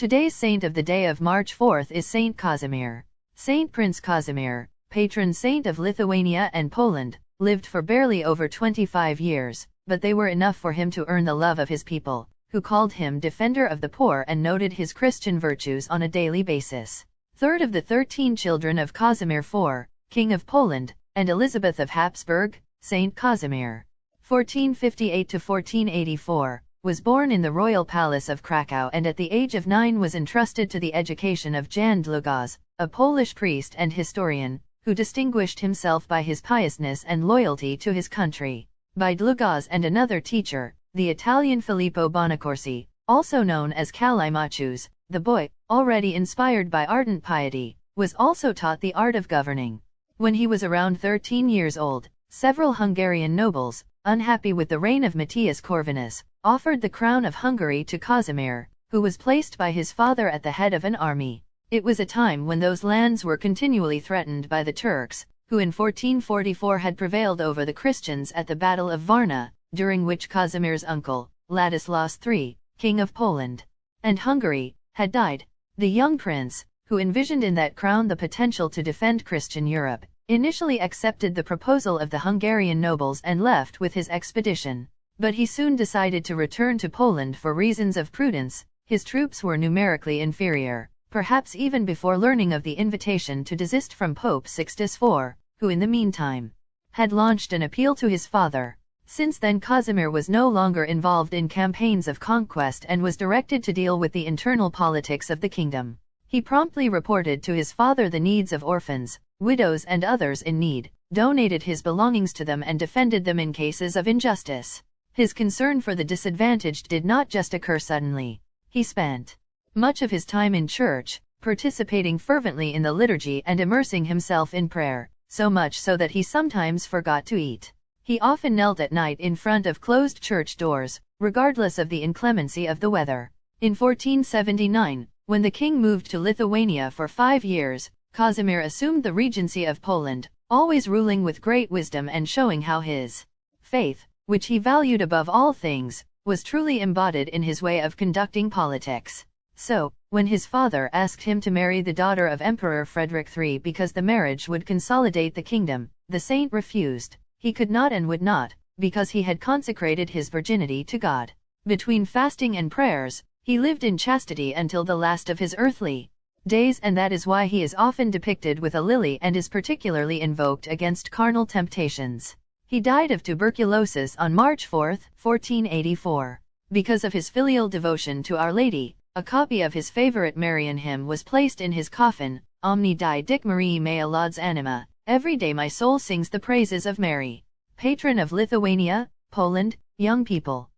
Today's saint of the day of March 4 is Saint Casimir. Saint Prince Casimir, patron saint of Lithuania and Poland, lived for barely over 25 years, but they were enough for him to earn the love of his people, who called him defender of the poor and noted his Christian virtues on a daily basis. Third of the 13 children of Casimir IV, King of Poland, and Elizabeth of Habsburg, Saint Casimir, 1458 to 1484, was born in the royal palace of Krakow and at the age of 9 was entrusted to the education of Jan Długosz, a Polish priest and historian, who distinguished himself by his piousness and loyalty to his country. By Długosz and another teacher, the Italian Filippo Bonacorsi, also known as Callimachus, the boy, already inspired by ardent piety, was also taught the art of governing. When he was around 13 years old, several Hungarian nobles, unhappy with the reign of Matthias Corvinus, offered the crown of Hungary to Casimir, who was placed by his father at the head of an army. It was a time when those lands were continually threatened by the Turks, who in 1444 had prevailed over the Christians at the Battle of Varna, during which Casimir's uncle, Ladislaus III, King of Poland and Hungary, had died. The young prince, who envisioned in that crown the potential to defend Christian Europe, initially accepted the proposal of the Hungarian nobles and left with his expedition. But he soon decided to return to Poland for reasons of prudence. His troops were numerically inferior, perhaps even before learning of the invitation to desist from Pope Sixtus IV, who in the meantime had launched an appeal to his father. Since then Casimir was no longer involved in campaigns of conquest and was directed to deal with the internal politics of the kingdom. He promptly reported to his father the needs of orphans, widows and others in need, donated his belongings to them and defended them in cases of injustice. His concern for the disadvantaged did not just occur suddenly. He spent much of his time in church, participating fervently in the liturgy and immersing himself in prayer, so much so that he sometimes forgot to eat. He often knelt at night in front of closed church doors, regardless of the inclemency of the weather. In 1479, when the king moved to Lithuania for 5 years, Casimir assumed the regency of Poland, always ruling with great wisdom and showing how his faith, which he valued above all things, was truly embodied in his way of conducting politics. So, when his father asked him to marry the daughter of Emperor Frederick III because the marriage would consolidate the kingdom, the saint refused. He could not and would not, because he had consecrated his virginity to God. Between fasting and prayers, he lived in chastity until the last of his earthly days, and that is why he is often depicted with a lily and is particularly invoked against carnal temptations. He died of tuberculosis on March 4, 1484. Because of his filial devotion to Our Lady, a copy of his favorite Marian hymn was placed in his coffin, Omni die Dic Marie mea laudes anima, every day my soul sings the praises of Mary. Patron of Lithuania, Poland, young people.